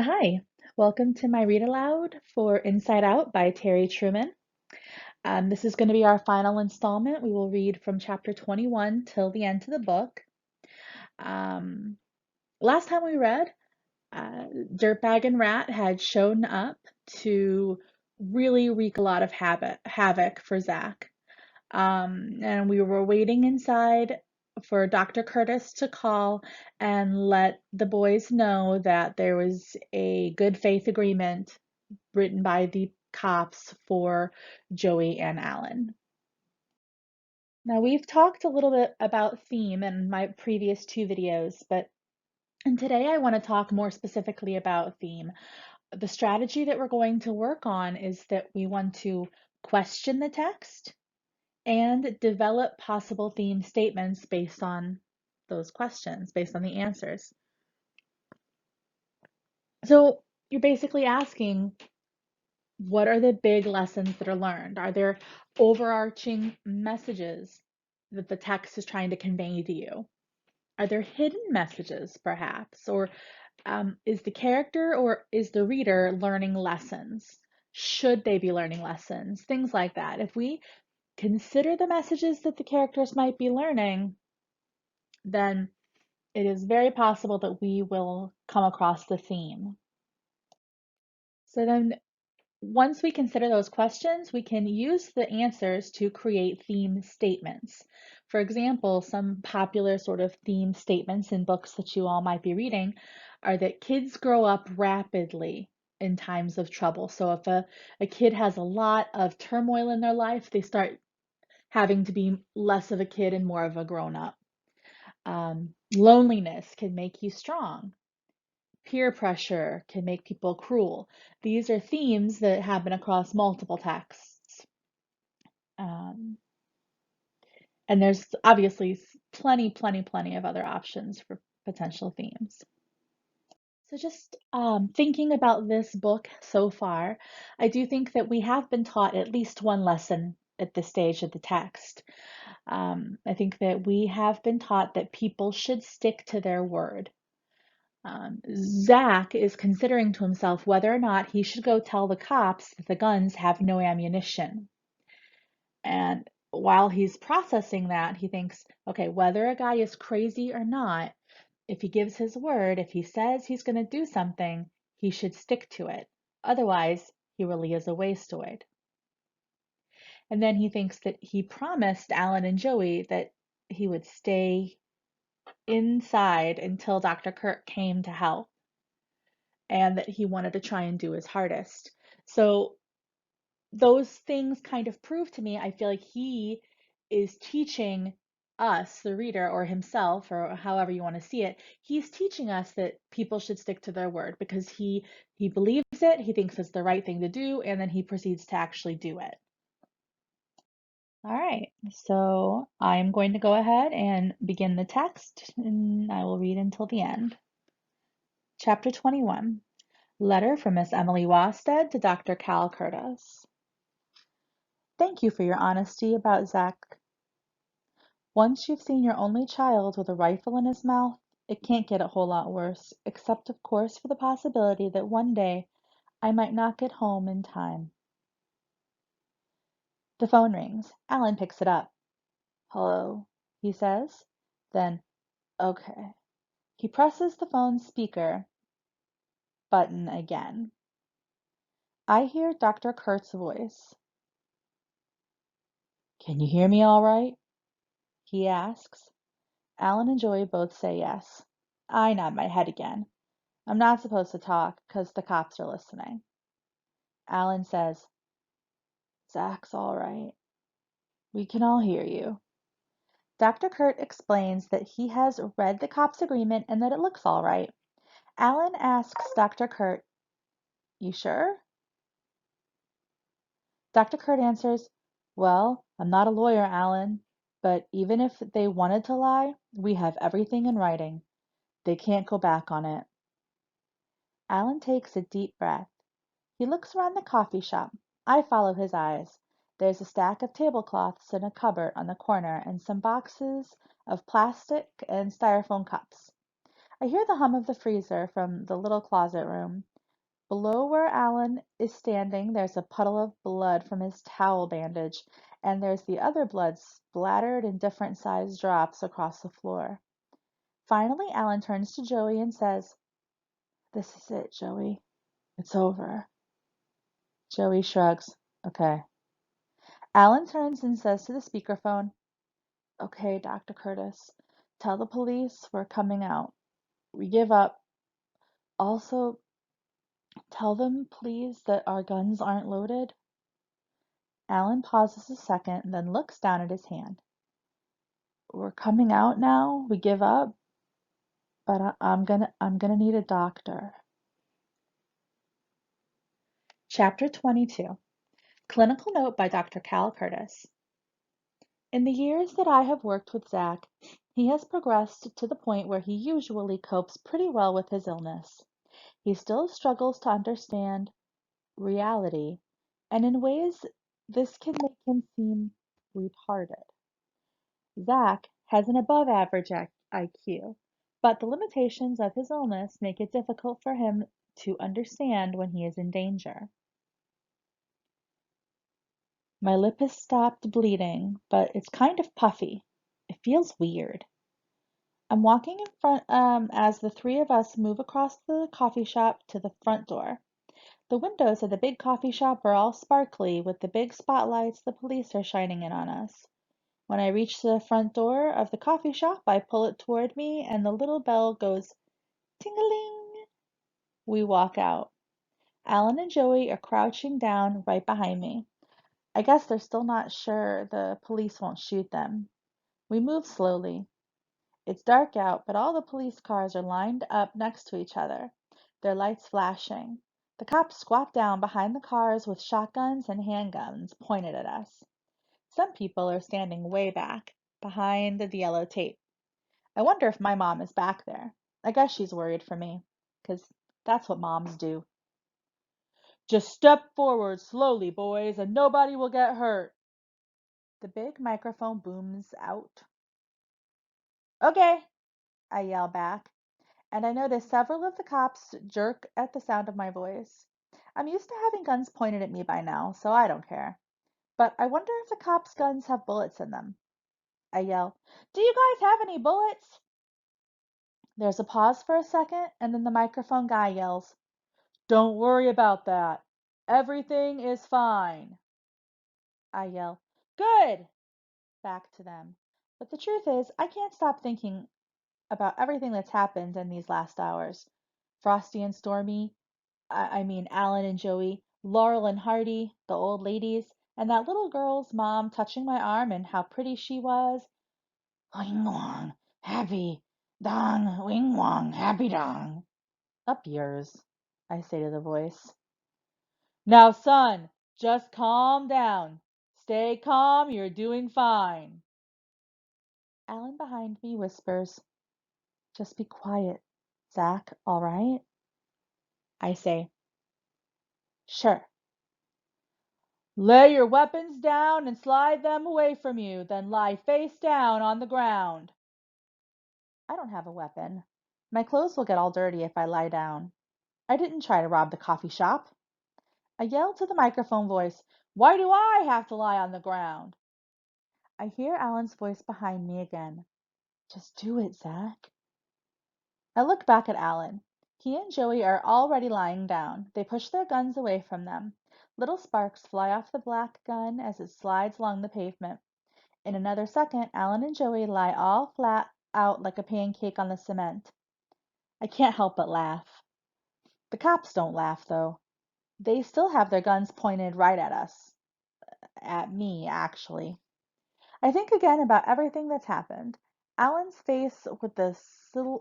Hi, welcome to my read aloud for Inside Out by Terry Truman. This is going to be our final installment. We will read from chapter 21 till the end of the book. Um, Last time we read, Dirtbag and Rat had shown up to really wreak a lot of havoc for Zach. And we were waiting inside for Dr. Curtis to call and let the boys know that there was a good faith agreement written by the cops for Joey and Alan. Now, we've talked a little bit about theme in my previous two videos, and today I want to talk more specifically about theme. The strategy that we're going to work on is that we want to question the text and develop possible theme statements based on those questions, based on the answers. So you're basically asking, what are the big lessons that are learned? Are there overarching messages that the text is trying to convey to you? Are there hidden messages, perhaps? Or is the character or is the reader learning lessons? Should they be learning lessons? Things like that. If we consider the messages that the characters might be learning, then it is very possible that we will come across the theme. So then once we consider those questions, we can use the answers to create theme statements. For example, some popular sort of theme statements in books that you all might be reading are that kids grow up rapidly in times of trouble. So if a kid has a lot of turmoil in their life, they start having to be less of a kid and more of a grown-up. Loneliness can make you strong. Peer pressure can make people cruel. These are themes that happen across multiple texts. Um, and there's obviously plenty of other options for potential themes. So just thinking about this book so far, I do think that we have been taught at least one lesson at this stage of the text. I think that we have been taught that people should stick to their word. Zach is considering to himself whether or not he should go tell the cops that the guns have no ammunition. And while he's processing that, he thinks, okay, whether a guy is crazy or not, if he gives his word, if he says he's going to do something, he should stick to it. Otherwise, he really is a wasteoid. And then he thinks that he promised Alan and Joey that he would stay inside until Dr. Kirk came to help, and that he wanted to try and do his hardest. So those things kind of prove to me, I feel like he is teaching us, the reader, or himself, or however you want to see it, he's teaching us that people should stick to their word because he believes it, he thinks it's the right thing to do, and then he proceeds to actually do it. All right, so I'm going to go ahead and begin the text, and I will read until the end. Chapter 21. Letter from Miss Emily Wasted to Dr. Cal Curtis. Thank you for your honesty about Zach. Once you've seen your only child with a rifle in his mouth, it can't get a whole lot worse, except of course for the possibility that one day I might not get home in time. The phone rings. Alan picks it up. Hello, he says. Then, okay. He presses the phone's speaker button again. I hear Dr. Kurt's voice. Can you hear me all right? He asks. Alan and Joey both say yes. I nod my head again. I'm not supposed to talk because the cops are listening. Alan says, Zach's all right. We can all hear you. Dr. Kurt explains that he has read the cops' agreement and that it looks all right. Alan asks Dr. Kurt, You sure? Dr. Kurt answers, Well, I'm not a lawyer, Alan, but even if they wanted to lie, we have everything in writing. They can't go back on it. Alan takes a deep breath. He looks around the coffee shop. I follow his eyes. There's a stack of tablecloths in a cupboard on the corner and some boxes of plastic and styrofoam cups. I hear the hum of the freezer from the little closet room. Below where Alan is standing, there's a puddle of blood from his towel bandage, and there's the other blood splattered in different sized drops across the floor. Finally, Alan turns to Joey and says, "This is it, Joey. It's over." Joey shrugs. "Okay." Alan turns and says to the speakerphone, "Okay, Dr. Curtis, tell the police we're coming out. We give up. Also, tell them, please, that our guns aren't loaded." Alan pauses a second, then looks down at his hand. "We're coming out now. We give up, but I'm gonna need a doctor." Chapter 22. Clinical note by Dr. Cal Curtis. In the years that I have worked with Zach, he has progressed to the point where he usually copes pretty well with his illness. He still struggles to understand reality, and in ways this can make him seem retarded. Zach has an above average IQ, but the limitations of his illness make it difficult for him to understand when he is in danger. My lip has stopped bleeding, but it's kind of puffy. It feels weird. I'm walking in front as the three of us move across the coffee shop to the front door. The windows of the big coffee shop are all sparkly with the big spotlights the police are shining in on us. When I reach the front door of the coffee shop, I pull it toward me and the little bell goes ting-a-ling. We walk out. Alan and Joey are crouching down right behind me. I guess they're still not sure the police won't shoot them. We move slowly. It's dark out, but all the police cars are lined up next to each other, their lights flashing. The cops squat down behind the cars with shotguns and handguns pointed at us. Some people are standing way back, behind the yellow tape. I wonder if my mom is back there. I guess she's worried for me, 'cause that's what moms do. "Just step forward slowly, boys, and nobody will get hurt." The big microphone booms out. "Okay," I yell back, and I notice several of the cops jerk at the sound of my voice. I'm used to having guns pointed at me by now, so I don't care. But I wonder if the cops' guns have bullets in them. I yell, "Do you guys have any bullets?" There's a pause for a second, and then the microphone guy yells, "Don't worry about that. Everything is fine." I yell, "Good," back to them. But the truth is, I can't stop thinking about everything that's happened in these last hours. Frosty and Stormy, I mean Alan and Joey, Laurel and Hardy, the old ladies, and that little girl's mom touching my arm and how pretty she was. Wing wong, happy dong, wing wong, happy dong. Up yours, I say to the voice. "Now, son, just calm down. Stay calm, you're doing fine." Alan behind me whispers, "Just be quiet, Zach, all right?" I say, "Sure." "Lay your weapons down and slide them away from you, then lie face down on the ground." I don't have a weapon. My clothes will get all dirty if I lie down. I didn't try to rob the coffee shop. I yell to the microphone voice, "Why do I have to lie on the ground?" I hear Alan's voice behind me again. "Just do it, Zach." I look back at Alan. He and Joey are already lying down. They push their guns away from them. Little sparks fly off the black gun as it slides along the pavement. In another second, Alan and Joey lie all flat out like a pancake on the cement. I can't help but laugh. The cops don't laugh, though. They still have their guns pointed right at us. At me, actually. I think again about everything that's happened. Alan's face with the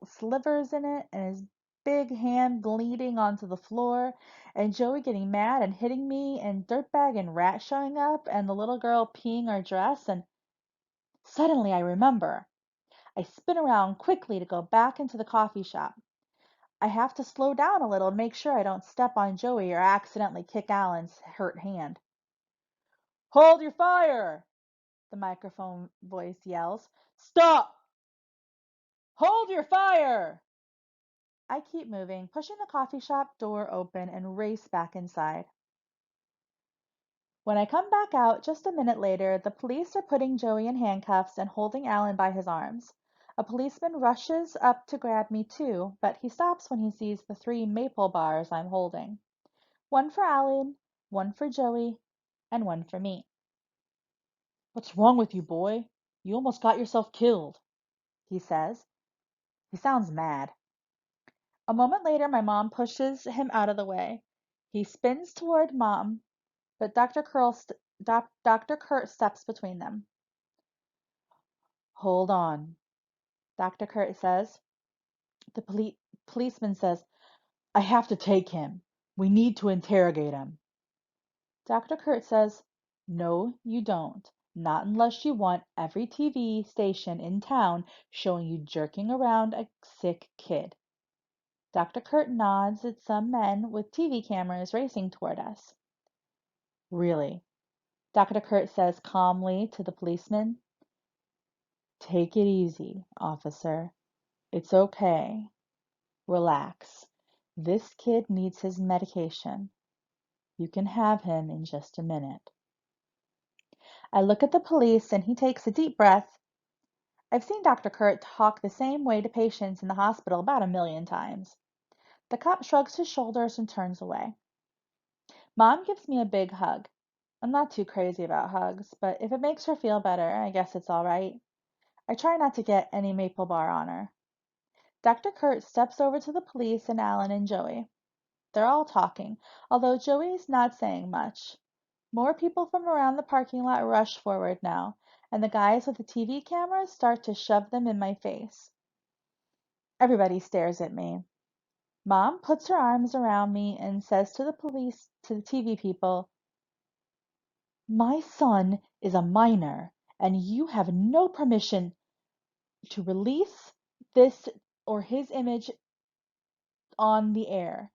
slivers in it and his big hand bleeding onto the floor, and Joey getting mad and hitting me, and Dirtbag and Rat showing up, and the little girl peeing our dress, and suddenly I remember. I spin around quickly to go back into the coffee shop. I have to slow down a little to make sure I don't step on Joey or accidentally kick Alan's hurt hand. "Hold your fire!" the microphone voice yells. "Stop! Hold your fire!" I keep moving, pushing the coffee shop door open and race back inside. When I come back out just a minute later, the police are putting Joey in handcuffs and holding Alan by his arms. A policeman rushes up to grab me too, but he stops when he sees the 3 maple bars I'm holding. One for Alan, one for Joey, and one for me. "What's wrong with you, boy? You almost got yourself killed," he says. He sounds mad. A moment later, my mom pushes him out of the way. He spins toward Mom, but Dr. Kurt steps between them. "Hold on," Dr. Kurt says. The policeman says, "I have to take him. We need to interrogate him." Dr. Kurt says, "No, you don't. Not unless you want every TV station in town showing you jerking around a sick kid." Dr. Kurt nods at some men with TV cameras racing toward us. "Really?" Dr. Kurt says calmly to the policeman. "Take it easy, officer. It's okay. Relax. This kid needs his medication. You can have him in just a minute." I look at the police and he takes a deep breath. I've seen Dr. Kurt talk the same way to patients in the hospital about 1 million times. The cop shrugs his shoulders and turns away. Mom gives me a big hug. I'm not too crazy about hugs, but if it makes her feel better, I guess it's all right. I try not to get any maple bar on her. Dr. Kurt steps over to the police and Alan and Joey. They're all talking, although Joey's not saying much. More people from around the parking lot rush forward now, and the guys with the TV cameras start to shove them in my face. Everybody stares at me. Mom puts her arms around me and says to the TV people, "My son is a minor, and you have no permission to release this or his image on the air.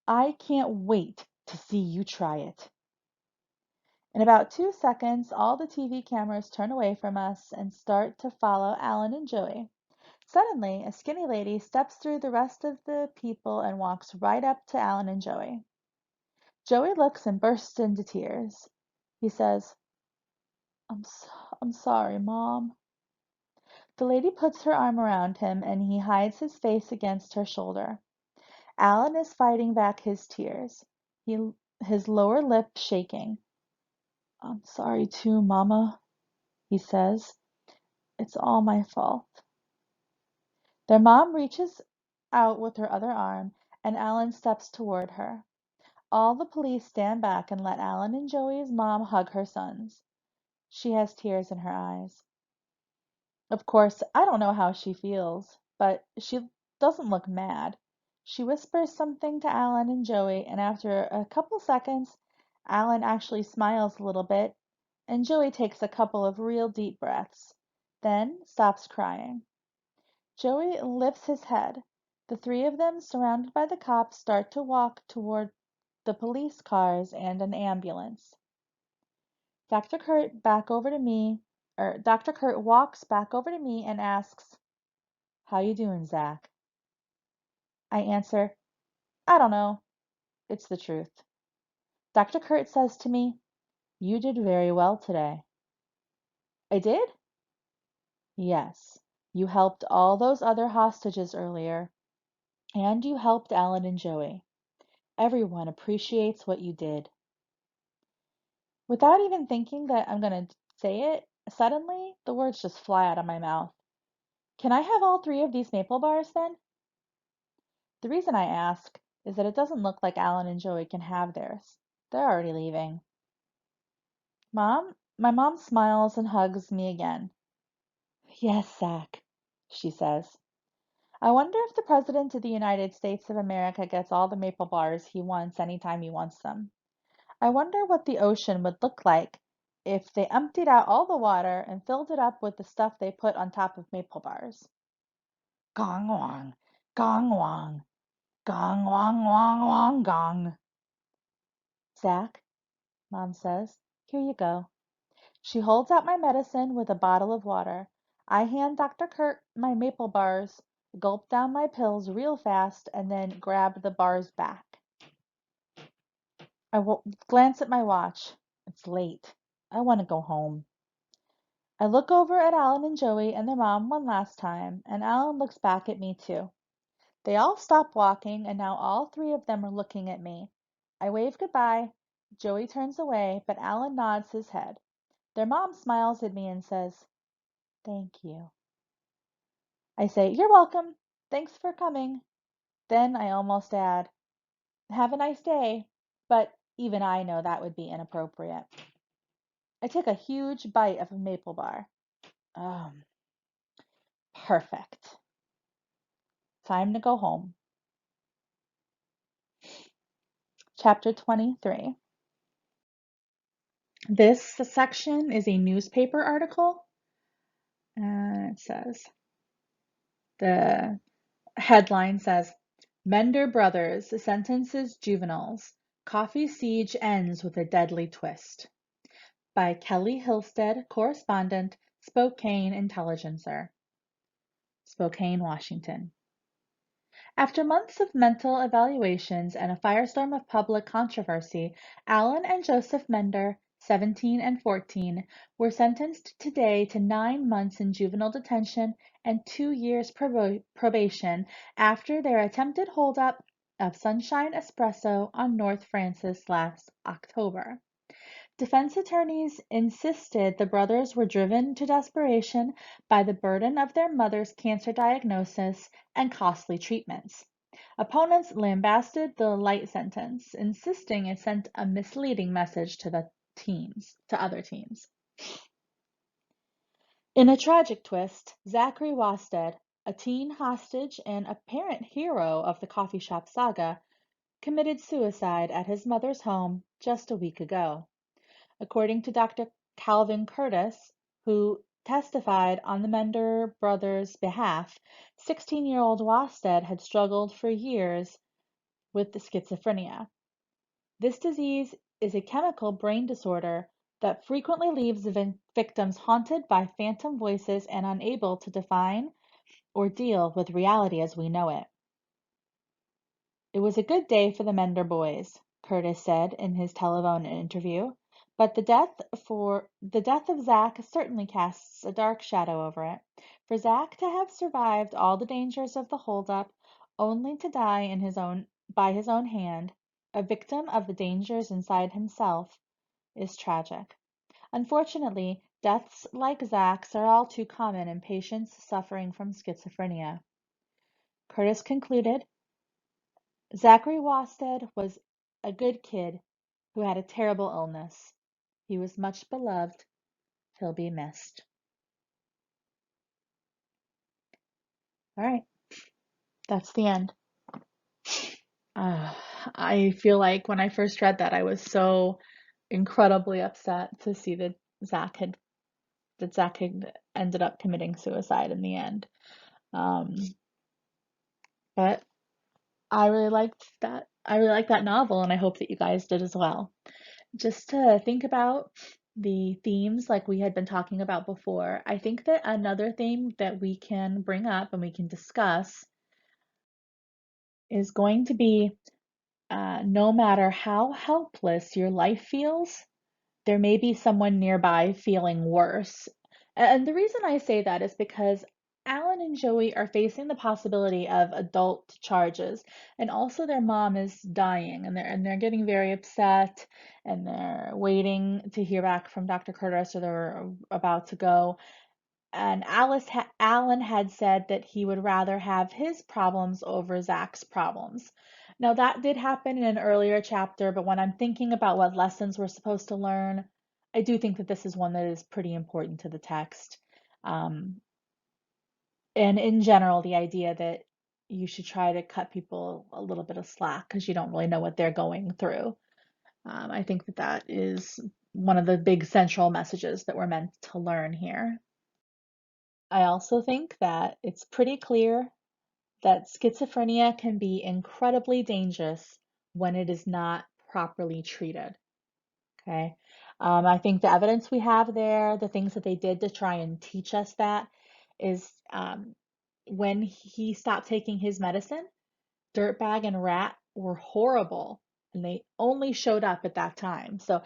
I can't wait to see you try it." In about 2 seconds, all the TV cameras turn away from us and start to follow Alan and Joey. Suddenly, a skinny lady steps through the rest of the people and walks right up to Alan and Joey. Joey looks and bursts into tears. He says, I'm sorry, Mom." The lady puts her arm around him and he hides his face against her shoulder. Alan is fighting back his tears, his lower lip shaking. "I'm sorry too, Mama," he says. "It's all my fault." Their mom reaches out with her other arm, and Alan steps toward her. All the police stand back and let Alan and Joey's mom hug her sons. She has tears in her eyes. Of course, I don't know how she feels, but she doesn't look mad. She whispers something to Alan and Joey, and after a couple seconds, Alan actually smiles a little bit, and Joey takes a couple of real deep breaths, then stops crying. Joey lifts his head. The 3 of them, surrounded by the cops, start to walk toward the police cars and an ambulance. Dr. Kurt back over to me, Dr. Kurt walks back over to me and asks, "How you doing, Zach?" I answer, "I don't know. It's the truth." Dr. Kurt says to me, "You did very well today." I did? Yes. You helped all those other hostages earlier, and you helped Alan and Joey. Everyone appreciates what you did. Without even thinking that I'm going to say it, suddenly the words just fly out of my mouth. "Can I have all 3 of these maple bars then?" The reason I ask is that it doesn't look like Alan and Joey can have theirs. They're already leaving. My mom smiles and hugs me again. "Yes, Zach," she says. I wonder if the President of the United States of America gets all the maple bars he wants anytime he wants them. I wonder what the ocean would look like if they emptied out all the water and filled it up with the stuff they put on top of maple bars. Gong wong, gong wong, gong wong wong wong gong. "Zach," Mom says, "here you go." She holds out my medicine with a bottle of water. I hand Dr. Kurt my maple bars gulped down my pills real fast, and then grabbed the bars back. I glance at my watch. It's late. I want to go home. I look over at Alan and Joey and their mom one last time, and Alan looks back at me too. They all stop walking, and now all three of them are looking at me. I wave goodbye. Joey turns away, but Alan nods his head. Their mom smiles at me and says, "Thank you." I say, "You're welcome. Thanks for coming." Then I almost add, "Have a nice day." But even I know that would be inappropriate. I take a huge bite of a maple bar. Um, Perfect. Time to go home. Chapter 23. This section is a newspaper article. And the headline says, Mender Brothers sentences juveniles. Coffee siege ends with a deadly twist. By Kelly Hillstead, correspondent, Spokane Intelligencer. Spokane, Washington. After months of mental evaluations and a firestorm of public controversy, Alan and Joseph Mender, 17 and 14, were sentenced today to 9 months in juvenile detention and 2 years probation after their attempted holdup of Sunshine Espresso on North Francis last October. Defense attorneys insisted the brothers were driven to desperation by the burden of their mother's cancer diagnosis and costly treatments. Opponents lambasted the light sentence, insisting it sent a misleading message to other teens. In a tragic twist, Zachary Wasted, a teen hostage and apparent hero of the coffee shop saga, committed suicide at his mother's home just a week ago. According to Dr. Calvin Curtis, who testified on the Mender brothers' behalf, 16-year-old Wasted had struggled for years with schizophrenia. This disease is a chemical brain disorder that frequently leaves victims haunted by phantom voices and unable to define or deal with reality as we know it. It was a good day for the Mender boys, Curtis said in his telephone interview, but the death of Zach certainly casts a dark shadow over it. For Zach to have survived all the dangers of the holdup, only to die by his own hand, a victim of the dangers inside himself, is tragic. Unfortunately, deaths like Zach's are all too common in patients suffering from schizophrenia. Curtis concluded, Zachary Wasted was a good kid who had a terrible illness. He was much beloved. He'll be missed. All right, that's the end. Uh, I feel like when I first read that, I was so incredibly upset to see that Zach had ended up committing suicide in the end. Um, but I really liked that. I really liked that novel, and I hope that you guys did as well. Just to think about the themes like we had been talking about before, I think that another theme that we can bring up and we can discuss is going to be no matter how helpless your life feels, there may be someone nearby feeling worse. And the reason I say that is because Alan and Joey are facing the possibility of adult charges, and also their mom is dying, and they're getting very upset, and they're waiting to hear back from Dr. Curtis, or they're about to go. And Alan had said that he would rather have his problems over Zach's problems. Now, that did happen in an earlier chapter, but when I'm thinking about what lessons we're supposed to learn, I do think that this is one that is pretty important to the text. Um, and in general, the idea that you should try to cut people a little bit of slack because you don't really know what they're going through. I think that that is one of the big central messages that we're meant to learn here. I also think that it's pretty clear that schizophrenia can be incredibly dangerous when it is not properly treated. Okay. I think the evidence we have there, the things that they did to try and teach us that is when he stopped taking his medicine, Dirtbag and Rat were horrible, and they only showed up at that time. So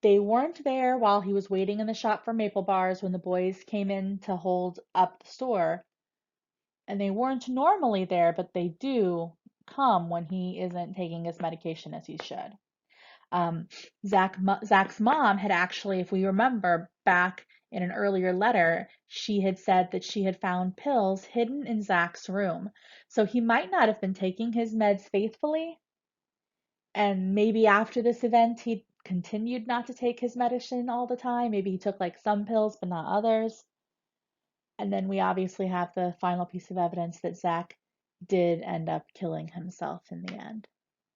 they weren't there while he was waiting in the shop for Maple Bars when the boys came in to hold up the store. And they weren't normally there, but they do come when he isn't taking his medication as he should. Um, Zach's mom had actually, if we remember back in an earlier letter, she had said that she had found pills hidden in Zach's room. So he might not have been taking his meds faithfully. And maybe after this event, he continued not to take his medicine all the time. Maybe he took like some pills, but not others. And then we obviously have the final piece of evidence that Zach did end up killing himself in the end.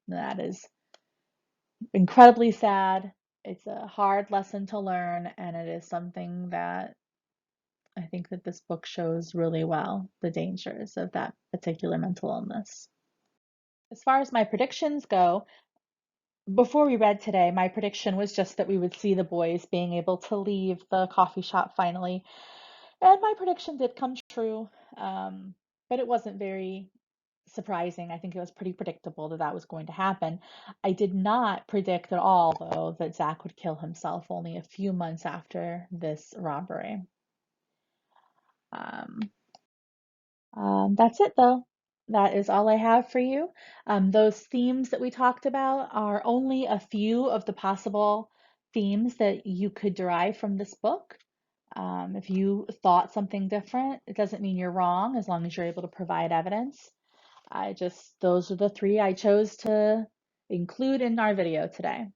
That is incredibly sad. It's a hard lesson to learn, and it is something that I think that this book shows really well, the dangers of that particular mental illness. As far as my predictions go, before we read today, my prediction was just that we would see the boys being able to leave the coffee shop finally. And my prediction did come true, but it wasn't very surprising. I think it was pretty predictable that that was going to happen. I did not predict at all, though, that Zach would kill himself only a few months after this robbery. Um, that's it, though. That is all I have for you. Those themes that we talked about are only a few of the possible themes that you could derive from this book. If you thought something different, it doesn't mean you're wrong as long as you're able to provide evidence. Those are the three I chose to include in our video today.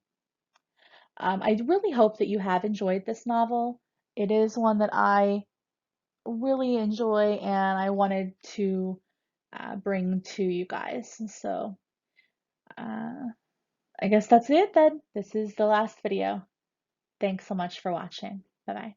I really hope that you have enjoyed this novel. It is one that I really enjoy and I wanted to bring to you guys. So uh, I guess that's it then. This is the last video. Thanks so much for watching. Bye bye.